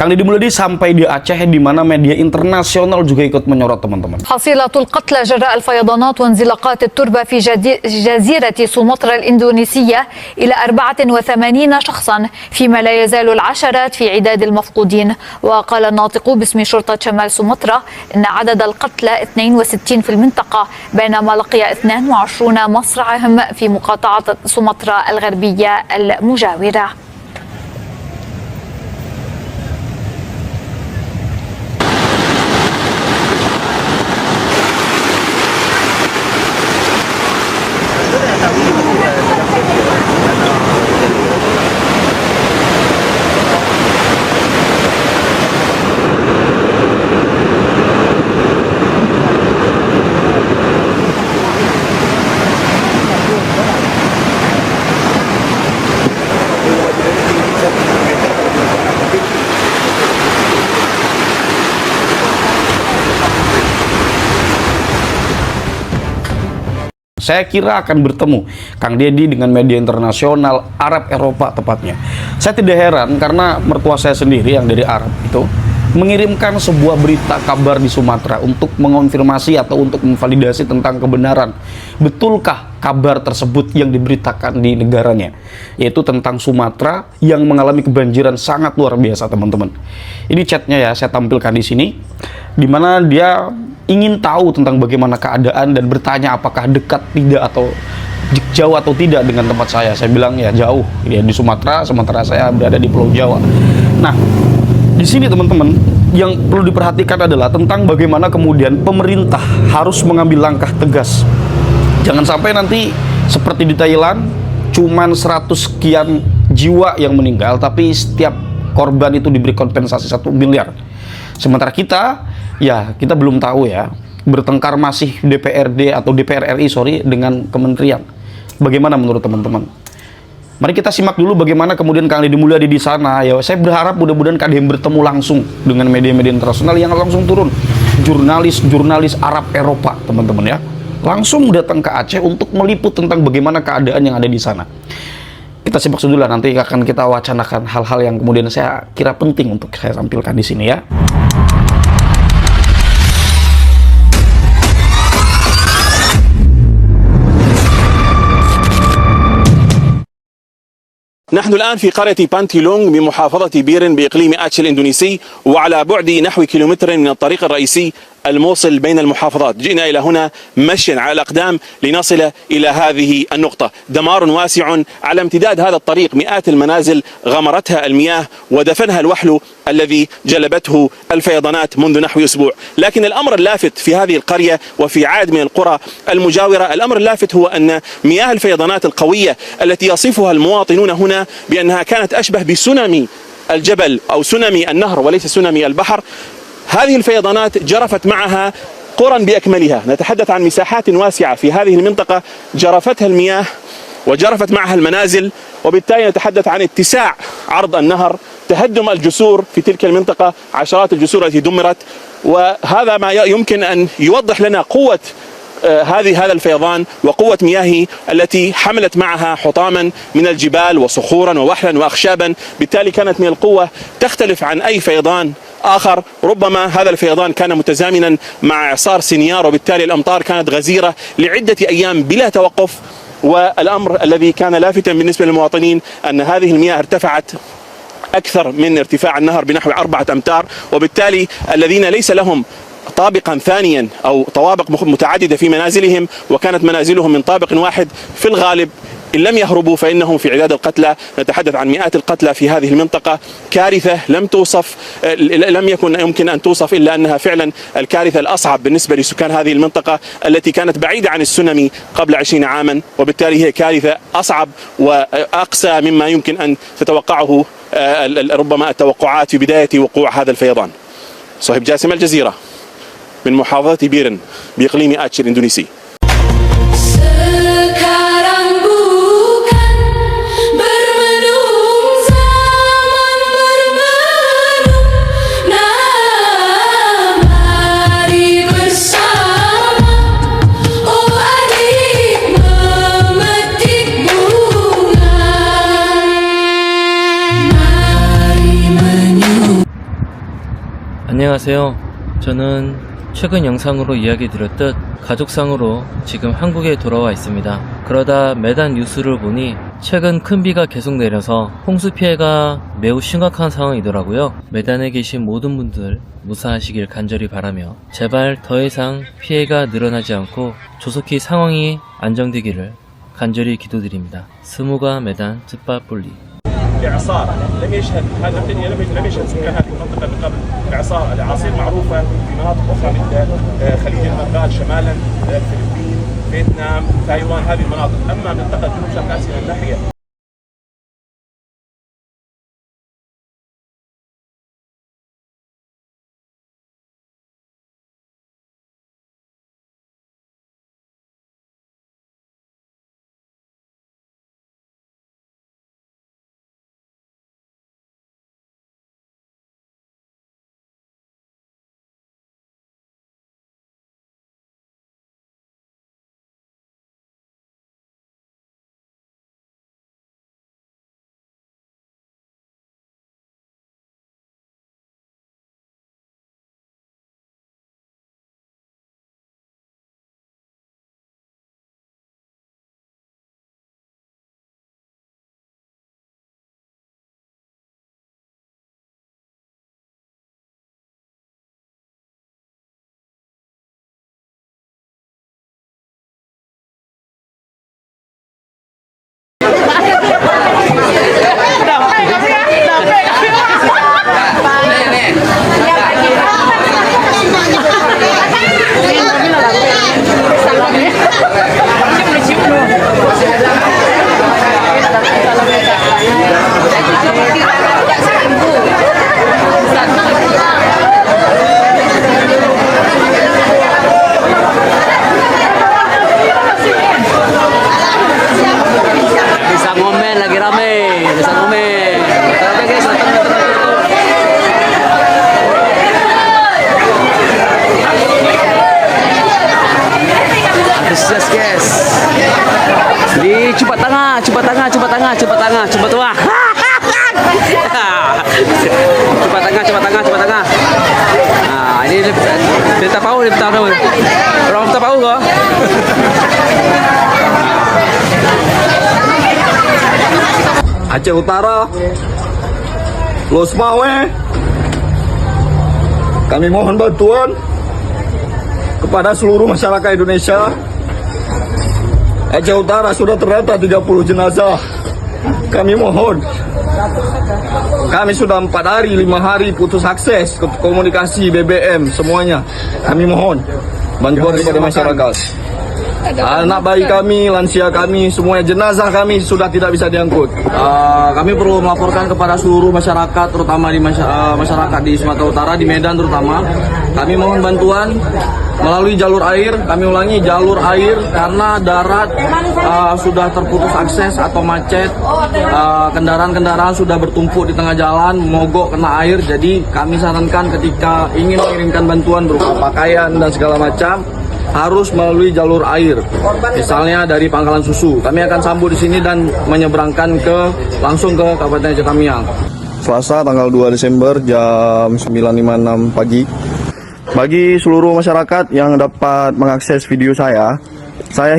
Kang Deddy Mulyadi sampai di Aceh di mana media internasional juga ikut menyorot teman-teman. حصيلة القتلى جراء الفيضانات وانزلاقات التربة في جزيرة سومطرة الإندونيسية إلى 84 شخصا فيما لا يزال العشرات في عداد المفقودين. وقال الناطق باسم شرطة شمال سومطرة إن عدد القتلى 62 في المنطقة بينما لقي 22 مصرعهم في مقاطعة سومطرة الغربية المجاورة. Saya kira akan bertemu Kang Deddy dengan media internasional Arab Eropa tepatnya. Saya tidak heran karena mertua saya sendiri yang dari Arab itu mengirimkan sebuah berita kabar di Sumatera untuk mengonfirmasi atau untuk memvalidasi tentang kebenaran. Betulkah kabar tersebut yang diberitakan di negaranya? Yaitu tentang Sumatera yang mengalami kebanjiran sangat luar biasa, teman-teman. Ini chatnya ya, saya tampilkan di sini. Dimana dia ingin tahu tentang bagaimana keadaan dan bertanya apakah dekat tidak atau jauh atau tidak dengan tempat saya. Saya bilang ya jauh, ya di Sumatera, sementara saya berada di Pulau Jawa. Nah, di sini teman-teman yang perlu diperhatikan adalah tentang bagaimana kemudian pemerintah harus mengambil langkah tegas. Jangan sampai nanti seperti di Thailand, cuman 100 sekian jiwa yang meninggal, tapi setiap korban itu diberi kompensasi 1 miliar. Sementara kita, ya kita belum tahu ya, bertengkar masih DPRD atau DPR RI dengan kementerian. Bagaimana menurut teman-teman? Mari kita simak dulu bagaimana kemudian Kang Deddy Mulyadi di sana. Ya, saya berharap mudah-mudahan KDM bertemu langsung dengan media-media internasional yang langsung turun. Jurnalis Arab Eropa, teman-teman ya. Langsung datang ke Aceh untuk meliput tentang bagaimana keadaan yang ada di sana. Kita simak dulu lah, nanti akan kita wacanakan hal-hal yang kemudian saya kira penting untuk saya tampilkan di sini ya. نحن الآن في قرية بانتيلونغ بمحافظة بيرن بإقليم آتش الإندونيسي وعلى بعد نحو كيلومتر من الطريق الرئيسي الموصل بين المحافظات. جئنا إلى هنا مشيا على الأقدام لنصل إلى هذه النقطة. دمار واسع على امتداد هذا الطريق، مئات المنازل غمرتها المياه ودفنها الوحل الذي جلبته الفيضانات منذ نحو أسبوع. لكن الأمر اللافت في هذه القرية وفي عدد من القرى المجاورة، الأمر اللافت هو أن مياه الفيضانات القوية التي يصفها المواطنون هنا بأنها كانت أشبه بسونامي الجبل أو سونامي النهر وليس سونامي البحر، هذه الفيضانات جرفت معها قرى بأكملها. نتحدث عن مساحات واسعة في هذه المنطقة جرفتها المياه وجرفت معها المنازل، وبالتالي نتحدث عن اتساع عرض النهر، تهدم الجسور في تلك المنطقة، عشرات الجسور التي دمرت. وهذا ما يمكن أن يوضح لنا قوة هذا الفيضان وقوة مياهه التي حملت معها حطاما من الجبال وصخورا ووحلا وأخشابا. بالتالي كانت من القوة تختلف عن أي فيضان آخر. ربما هذا الفيضان كان متزامنا مع إعصار سينيار، وبالتالي الأمطار كانت غزيرة لعدة أيام بلا توقف. والأمر الذي كان لافتا بالنسبة للمواطنين أن هذه المياه ارتفعت أكثر من ارتفاع النهر بنحو 4 أمتار، وبالتالي الذين ليس لهم طابقا ثانيا أو طوابق متعددة في منازلهم وكانت منازلهم من طابق واحد، في الغالب إن لم يهربوا فإنهم في عداد القتلى. نتحدث عن مئات القتلى في هذه المنطقة، كارثة لم يمكن أن توصف إلا أنها فعلا الكارثة الأصعب بالنسبة لسكان هذه المنطقة التي كانت بعيدة عن السونامي قبل 20 عاما، وبالتالي هي كارثة أصعب وأقسى مما يمكن أن تتوقعه ربما التوقعات في بداية وقوع هذا الفيضان. صهيب جاسم، الجزيرة، من محافظة بيرن بإقليم آتش الإندونيسي. 안녕하세요. 저는 최근 영상으로 이야기 드렸듯 가족상으로 지금 한국에 돌아와 있습니다. 그러다 메단 뉴스를 보니 최근 큰 비가 계속 내려서 홍수 피해가 매우 심각한 상황이더라고요. 메단에 계신 모든 분들 무사하시길 간절히 바라며 제발 더 이상 피해가 늘어나지 않고 조속히 상황이 안정되기를 간절히 기도드립니다. 스무가 메단 쯔빠뿔리. إعصار لم يشهد هذا الدنيا لم يشهد سكان هذه المنطقة من قبل إعصار. الأعاصير معروفة في مناطق أخرى مثل خليج البنغال شمالا الفلبين فيتنام تايوان هذه المناطق. أما منطقة جنوب شرق آسيا من ناحية Coba tengah. Coba tengah. Nah, ini dia tahu. Orang tahu kok. Aceh Utara, Los Mawe, kami mohon bantuan kepada seluruh masyarakat Indonesia. Aceh Utara sudah terdata 30 jenazah. Kami mohon, kami sudah 4 hari, 5 hari putus akses ke komunikasi BBM semuanya. Kami mohon bantuan kepada masyarakat. Anak bayi kami, lansia kami, semuanya jenazah kami sudah tidak bisa diangkut. Kami perlu melaporkan kepada seluruh masyarakat, terutama di masyarakat di Sumatera Utara, di Medan terutama. Kami mohon bantuan melalui jalur air. Kami ulangi, jalur air karena darat sudah terputus akses atau macet. Kendaraan-kendaraan sudah bertumpuk di tengah jalan, mogok kena air. Jadi kami sarankan ketika ingin mengirimkan bantuan berupa pakaian dan segala macam, harus melalui jalur air, misalnya dari Pangkalan Susu. Kami akan sambut di sini dan menyeberangkan langsung ke Kabupaten Aceh Tamiang. Selasa tanggal 2 Desember jam 9.56 pagi. Bagi seluruh masyarakat yang dapat mengakses video saya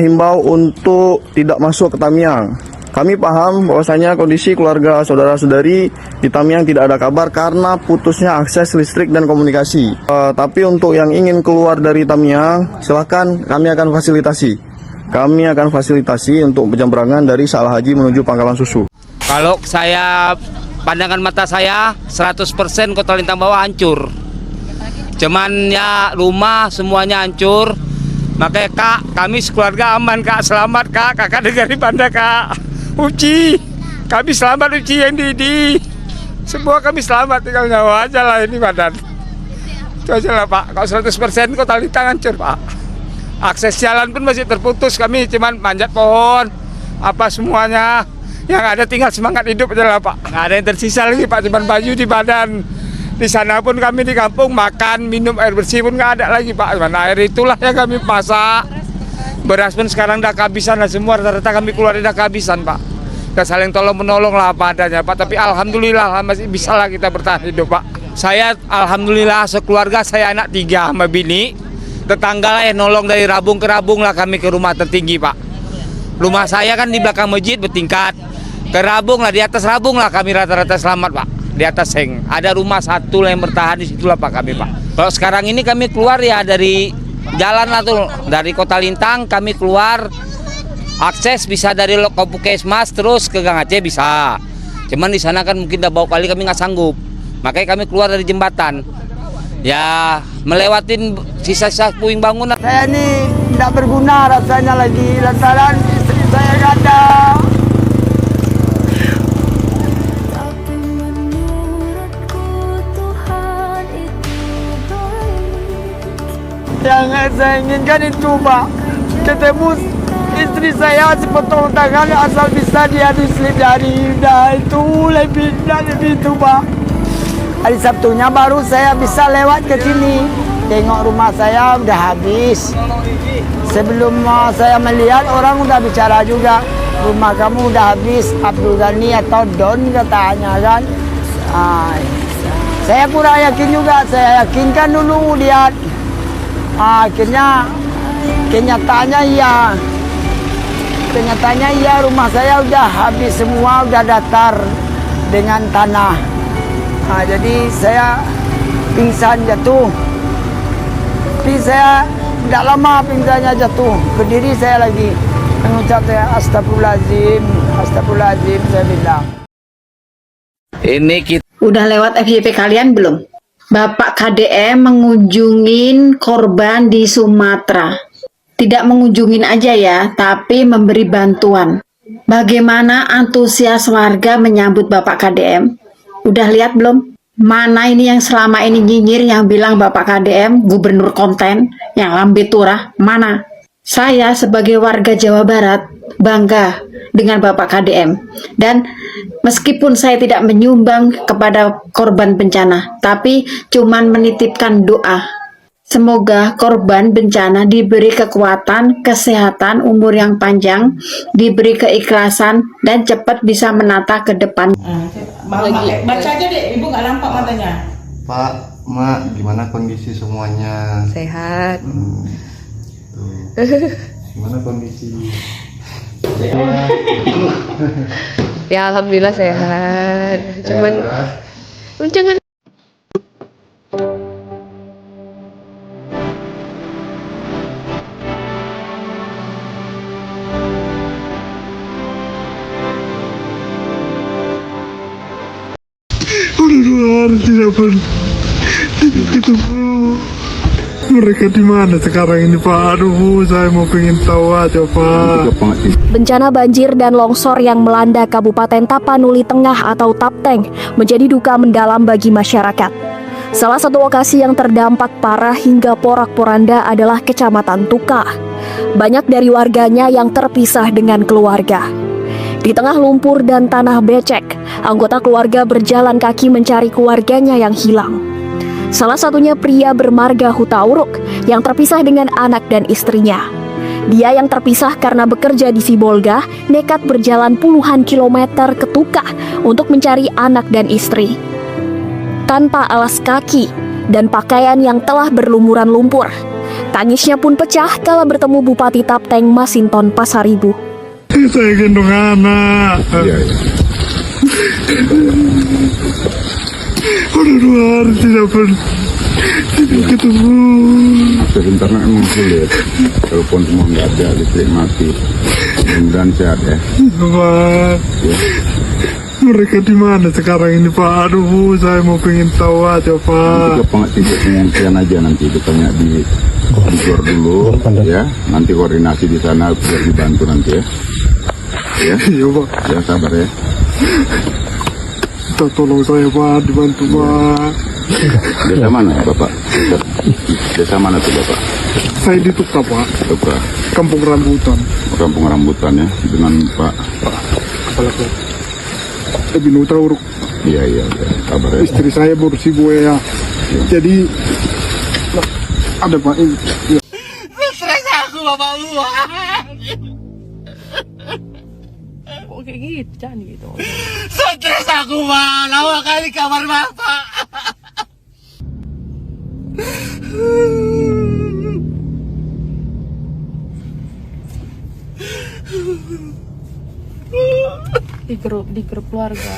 himbau untuk tidak masuk ke Tamiang. Kami paham bahwasanya kondisi keluarga saudara-saudari di Tamiang tidak ada kabar karena putusnya akses listrik dan komunikasi. Tapi untuk yang ingin keluar dari Tamiang, silakan kami akan fasilitasi. Kami akan fasilitasi untuk penyeberangan dari Salah Haji menuju Pangkalan Susu. Kalau saya, pandangan mata saya 100% Kota Lintang Bawah hancur. Cuman ya rumah semuanya hancur. Makanya Kak, kami sekeluarga aman Kak, selamat Kak, kakak dengerin Banda Kak. Uci, kami selamat Uci yang Didi. Semua kami selamat, tinggal nyawa aja lah ini badan. Itu aja lah Pak, kalau 100% Kota Lintang hancur Pak. Akses jalan pun masih terputus, kami cuman manjat pohon, apa semuanya. Yang ada tinggal semangat hidup aja lah Pak. Nggak ada yang tersisa lagi Pak, cuman baju di badan. Di sana pun kami di kampung makan, minum air bersih pun nggak ada lagi Pak. Cuman air itulah yang kami masak. Beras pun sekarang udah kehabisan lah semua, rata-rata kami keluar udah kehabisan Pak. Kita saling tolong menolong lah apa adanya Pak, tapi alhamdulillah masih bisa lah kita bertahan hidup Pak. Saya alhamdulillah sekeluarga, saya anak 3 sama bini. Tetangga lah yang nolong dari Rabung ke Rabung lah kami ke rumah tertinggi, Pak. Rumah saya kan di belakang masjid bertingkat. Ke Rabung lah, di atas Rabung lah kami rata-rata selamat, Pak. Di atas seng. Ada rumah satu lah yang bertahan di situlah Pak kami, Pak. Kalau sekarang ini kami keluar ya dari jalan lah tuh, dari Kota Lintang kami keluar. Akses bisa dari Puskesmas terus ke Gang Aceh bisa. Cuman di sana kan mungkin udah bau kali kami nggak sanggup. Makanya kami keluar dari jembatan. Ya melewatin sisa-sisa puing bangunan. Saya ini tidak berguna rasanya lagi lantaran istri saya nggak ada. Yang saya inginkan itu, Pak, ketemu istri saya sepotong tangan asal bisa dia diselidari. Nah itu lebih itu, Pak. Hari Sabtunya baru saya bisa lewat ke sini. Tengok rumah saya udah habis. Sebelum saya melihat orang udah bicara juga, rumah kamu udah habis, Abdul Ghani atau Don katanya kan. Saya kurang yakin juga, saya yakinkan dulu lihat. Akhirnya kenyataannya iya, rumah saya udah habis semua, udah datar dengan tanah. Jadi saya pingsan jatuh. Tapi saya tidak lama pingsannya jatuh, berdiri saya lagi mengucap saya astagfirullahaladzim saya bilang. Ini kita Udah lewat FYP kalian belum? Bapak KDM mengunjungin korban di Sumatera. Tidak mengunjungin aja ya, tapi memberi bantuan. Bagaimana antusias warga menyambut Bapak KDM? Udah lihat belum? Mana ini yang selama ini nyinyir yang bilang Bapak KDM gubernur konten yang lambe turah? Mana? Saya sebagai warga Jawa Barat bangga dengan Bapak KDM. Dan meskipun saya tidak menyumbang kepada korban bencana, tapi cuman menitipkan doa. Semoga korban bencana diberi kekuatan, kesehatan, umur yang panjang, diberi keikhlasan, dan cepat bisa menata ke depan. Baca aja deh, Ibu nggak nampak matanya. Pak, Mak, gimana kondisi semuanya? Sehat. Gimana kondisi? Ya alhamdulillah sehat. Cuman jangan. Tidak pernah ketemu. Mereka di mana sekarang ini, Pak? Aduh, saya mau pengen tahu aja, Pak. Bencana banjir dan longsor yang melanda Kabupaten Tapanuli Tengah atau Tapteng menjadi duka mendalam bagi masyarakat. Salah satu lokasi yang terdampak parah hingga porak-poranda adalah Kecamatan Tuka. Banyak dari warganya yang terpisah dengan keluarga. Di tengah lumpur dan tanah becek, anggota keluarga berjalan kaki mencari keluarganya yang hilang. Salah satunya pria bermarga Hutauruk yang terpisah dengan anak dan istrinya. Dia yang terpisah karena bekerja di Sibolga nekat berjalan puluhan kilometer ke Tuka untuk mencari anak dan istri. Tanpa alas kaki dan pakaian yang telah berlumuran lumpur, tangisnya pun pecah kala bertemu Bupati Tapteng Masinton Pasaribu. Saya gendong anak. Udah 2 hari tidak ketemu. Sebentar emang sulit. Telepon semua nggak ada, listrik mati. Mudah-mudahan sehat ya. Pak, mereka di mana sekarang ini, Pak? Aduh, saya mau pengen tahu aja, Pak. Nanti ke pengungsian aja, nanti kita tanya di kantor dulu, ya. Nanti koordinasi di sana biar dibantu nanti ya. Ya, iya, Pak. Ya sabar ya. Tolong saya, Pak, dibantu, Pak. Desa mana Bapak? Desa mana tuh Bapak? Saya di Tuka, Pak. Tuka. Kampung Rambutan. Kampung Rambutan ya, dengan Pak. Kepala Ibnu Hutauruk. Iya, sabar ya. Istri saya Bursi Buaya. Jadi ada Pak ini. Ya. Stres aku, Bapak lu. Kok kayak gitu, jangan gitu. Stres aku, Pak. Lama kali kamar Bapak. di grup keluarga.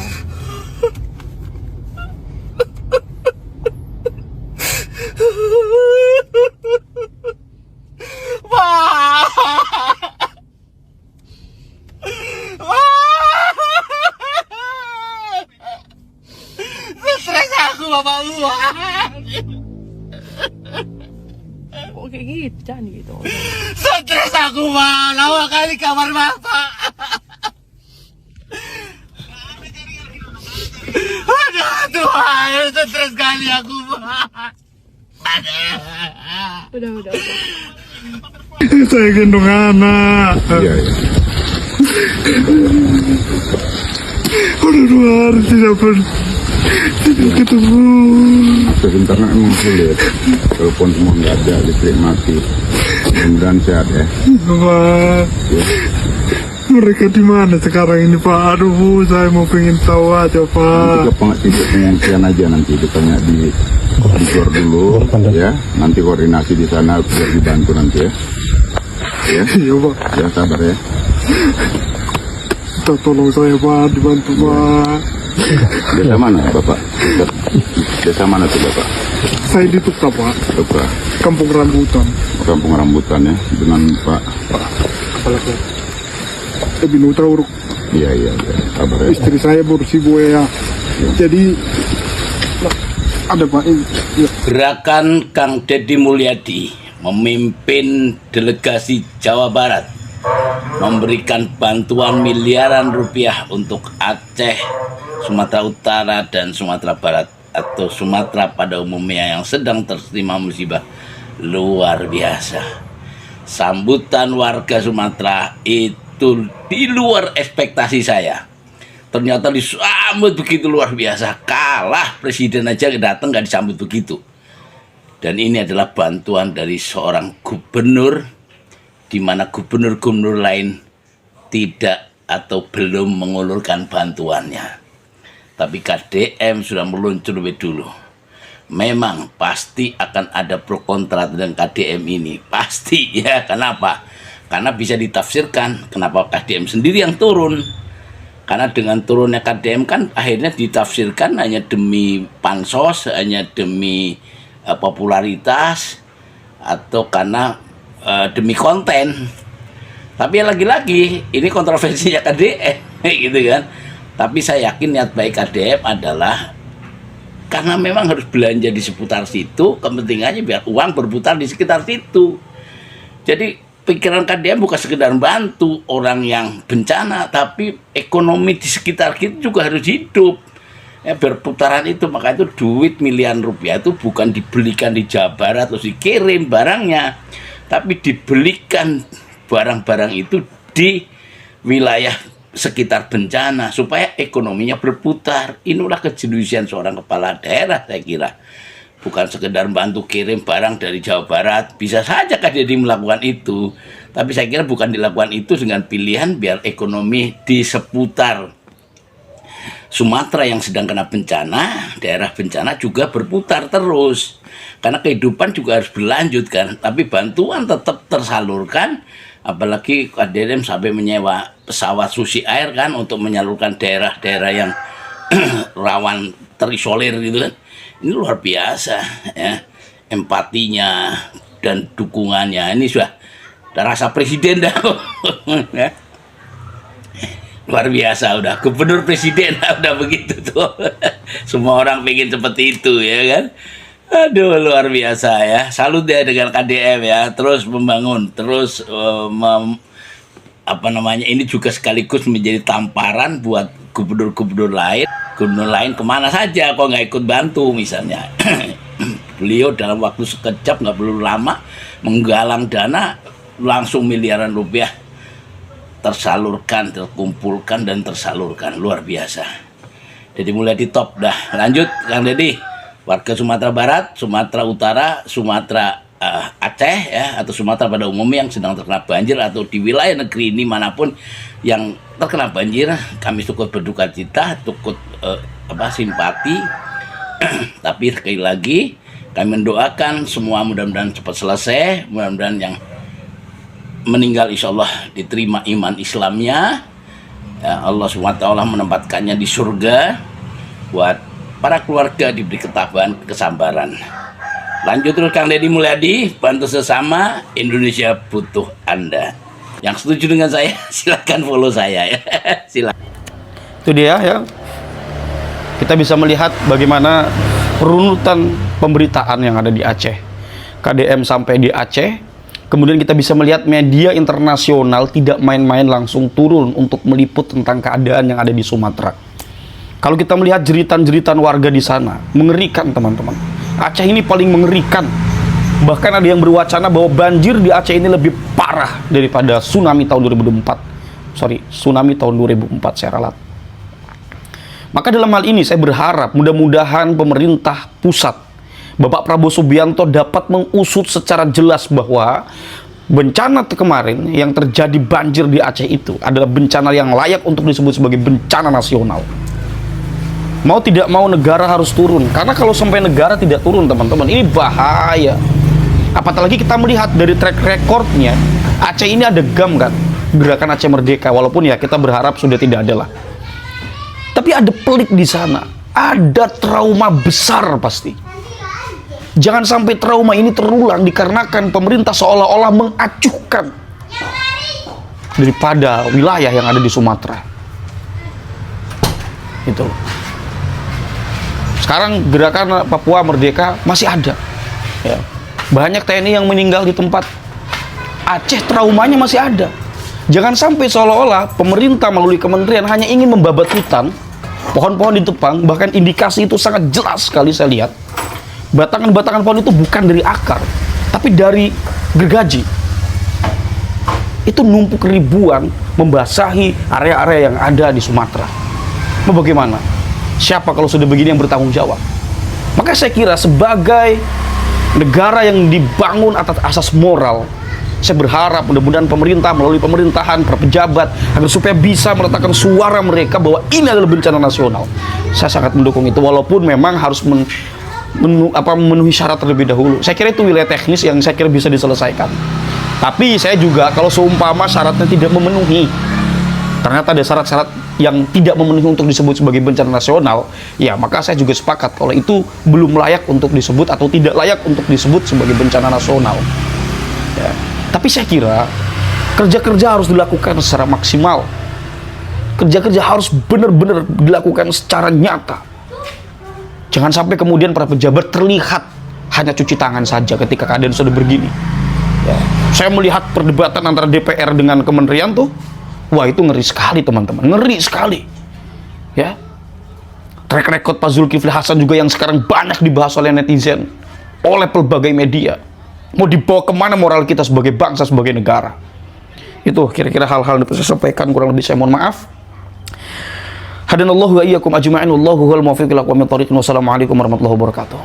Stres aku bapak lu. Kok kayak gitu, jangan gitu. Stres aku Pak, lama kali kamar bapak. Aduh Tuhan, stres kali aku Pak. Udah. Saya gendong anak. Iya, iya. Udah 2 hari tidak ketemu. Sebentar emang sulit. Telepon semua nggak ada, listrik mati. Mudah-mudahan sehat ya. Pak, Ya. mereka di mana sekarang ini Pak? Aduh, saya mau pengen tahu aja Nanti Pak. ke pengungsian aja nanti ditanya di Gor dulu ya. Nanti koordinasi di sana biar dibantu nanti ya. Ya, Iya Pak, ya sabar ya. tolong saya Pak, dibantu Pak. Desa mana Bapak? Desa mana tuh Bapak? Saya di Tukta Pak, Bapak Kampung Rambutan. Kampung Rambutan ya, dengan Pak. Kepala keluarga. Binutra uruk. Iya, sabar ya. Istri saya berusia buaya. Jadi ada Pak ini. Ya. Gerakan Kang Deddy Mulyadi memimpin delegasi Jawa Barat memberikan bantuan miliaran rupiah untuk Aceh, Sumatera Utara, dan Sumatera Barat atau Sumatera pada umumnya yang sedang tertimpa musibah luar biasa. Sambutan warga Sumatera itu di luar ekspektasi saya. Ternyata disambut begitu luar biasa. Kalah presiden aja datang nggak disambut begitu. Dan ini adalah bantuan dari seorang gubernur, di mana gubernur-gubernur lain tidak atau belum mengulurkan bantuannya. Tapi KDM sudah meluncur lebih dulu. Memang pasti akan ada pro kontra dengan KDM ini. Pasti ya, kenapa? Karena bisa ditafsirkan kenapa KDM sendiri yang turun. Karena dengan turunnya KDM kan akhirnya ditafsirkan hanya demi pansos, hanya demi popularitas, atau karena demi konten. Tapi lagi-lagi ini kontroversinya KDM gitu kan. Tapi saya yakin niat baik KDM adalah karena memang harus belanja di seputar situ, kepentingannya biar uang berputar di sekitar situ. Jadi pikiran KDM bukan sekedar bantu orang yang bencana, tapi ekonomi di sekitar kita juga harus hidup. Ya, berputaran itu, maka itu duit miliaran rupiah itu bukan dibelikan di Jawa Barat terus dikirim barangnya, tapi dibelikan barang-barang itu di wilayah sekitar bencana supaya ekonominya berputar. Inilah kejeniusan seorang kepala daerah, saya kira. Bukan sekedar bantu kirim barang dari Jawa Barat. Bisa saja KDD melakukan itu, tapi saya kira bukan dilakukan itu dengan pilihan biar ekonomi di seputar Sumatera yang sedang kena bencana, daerah bencana juga berputar terus. Karena kehidupan juga harus berlanjut kan, tapi bantuan tetap tersalurkan. Apalagi KDM sampai menyewa pesawat Susi Air kan untuk menyalurkan daerah-daerah yang rawan terisolir gitu kan. Ini luar biasa ya, empatinya dan dukungannya. Ini sudah rasa presiden dah. Ya. Luar biasa, udah gubernur presiden udah begitu tuh. Semua orang pengen seperti itu ya kan. Aduh, luar biasa ya. Salut ya dengan KDM ya, terus membangun, terus ini juga sekaligus menjadi tamparan buat gubernur-gubernur lain. Gubernur lain kemana saja kok nggak ikut bantu misalnya. Beliau dalam waktu sekejap, nggak perlu lama, menggalang dana langsung miliaran rupiah tersalurkan, terkumpulkan dan tersalurkan. Luar biasa. Jadi mulai di top dah. Lanjut Kang Deddy. Warga Sumatera Barat, Sumatera Utara, Sumatera Aceh ya, atau Sumatera pada umumnya yang sedang terkena banjir atau di wilayah negeri ini manapun yang terkena banjir, kami cukup berduka cita, cukup simpati. Tapi sekali lagi kami mendoakan semua mudah-mudahan cepat selesai, mudah-mudahan yang meninggal insya Allah diterima iman Islamnya, Ya, Allah SWT menempatkannya di surga buat para keluarga diberi ketabahan, kesabaran. Lanjut terus Kang Deddy Mulyadi, bantu sesama, Indonesia butuh Anda. Yang setuju dengan saya silakan follow saya ya. Silakan. Itu dia ya. Kita bisa melihat bagaimana runutan pemberitaan yang ada di Aceh. KDM sampai di Aceh. Kemudian kita bisa melihat media internasional tidak main-main langsung turun untuk meliput tentang keadaan yang ada di Sumatera. Kalau kita melihat jeritan-jeritan warga di sana, mengerikan teman-teman. Aceh ini paling mengerikan. Bahkan ada yang berwacana bahwa banjir di Aceh ini lebih parah daripada tsunami tahun 2004. Tsunami tahun 2004 saya ralat. Maka dalam hal ini saya berharap mudah-mudahan pemerintah pusat, Bapak Prabowo Subianto dapat mengusut secara jelas bahwa bencana kemarin yang terjadi banjir di Aceh itu adalah bencana yang layak untuk disebut sebagai bencana nasional. Mau tidak mau negara harus turun, karena kalau sampai negara tidak turun teman-teman, ini bahaya. Apalagi kita melihat dari track recordnya, Aceh ini ada GAM kan, Gerakan Aceh Merdeka, walaupun ya kita berharap sudah tidak ada lah. Tapi ada pelik di sana, ada trauma besar pasti. Jangan sampai trauma ini terulang dikarenakan pemerintah seolah-olah mengacuhkan daripada wilayah yang ada di Sumatera. Itu. Sekarang Gerakan Papua Merdeka masih ada. Ya. Banyak TNI yang meninggal di tempat. Aceh traumanya masih ada. Jangan sampai seolah-olah pemerintah melalui kementerian hanya ingin membabat hutan, pohon-pohon ditebang, bahkan indikasi itu sangat jelas sekali saya lihat. Batangan-batangan pohon itu bukan dari akar, tapi dari gergaji. Itu numpuk ribuan membasahi area-area yang ada di Sumatera. Mau bagaimana? Siapa kalau sudah begini yang bertanggung jawab? Maka saya kira sebagai negara yang dibangun atas asas moral, saya berharap mudah-mudahan pemerintah melalui pemerintahan, para pejabat, agar supaya bisa meletakkan suara mereka bahwa ini adalah bencana nasional. Saya sangat mendukung itu, walaupun memang harus memenuhi syarat terlebih dahulu. Saya kira itu wilayah teknis yang saya kira bisa diselesaikan. Tapi saya juga kalau seumpama syaratnya tidak memenuhi, ternyata ada syarat-syarat yang tidak memenuhi untuk disebut sebagai bencana nasional, ya maka saya juga sepakat kalau itu belum layak untuk disebut atau tidak layak untuk disebut sebagai bencana nasional. Ya. Tapi saya kira kerja-kerja harus dilakukan secara maksimal. Kerja-kerja harus benar-benar dilakukan secara nyata. Jangan sampai kemudian para pejabat terlihat hanya cuci tangan saja ketika keadaan sudah begini. Ya. Saya melihat perdebatan antara DPR dengan kementerian tuh, wah itu ngeri sekali teman-teman, ngeri sekali. Ya, track record Pak Zulkifli Hasan juga yang sekarang banyak dibahas oleh netizen, oleh pelbagai media. Mau dibawa kemana moral kita sebagai bangsa, sebagai negara? Itu kira-kira hal-hal yang saya sampaikan, kurang lebih saya mohon maaf. Hadanallahu wa iyyakum ajma'in, wallahu huwal muwaffiq ila aqwamit thoriq. Wassalamualaikum warahmatullahi wabarakatuh.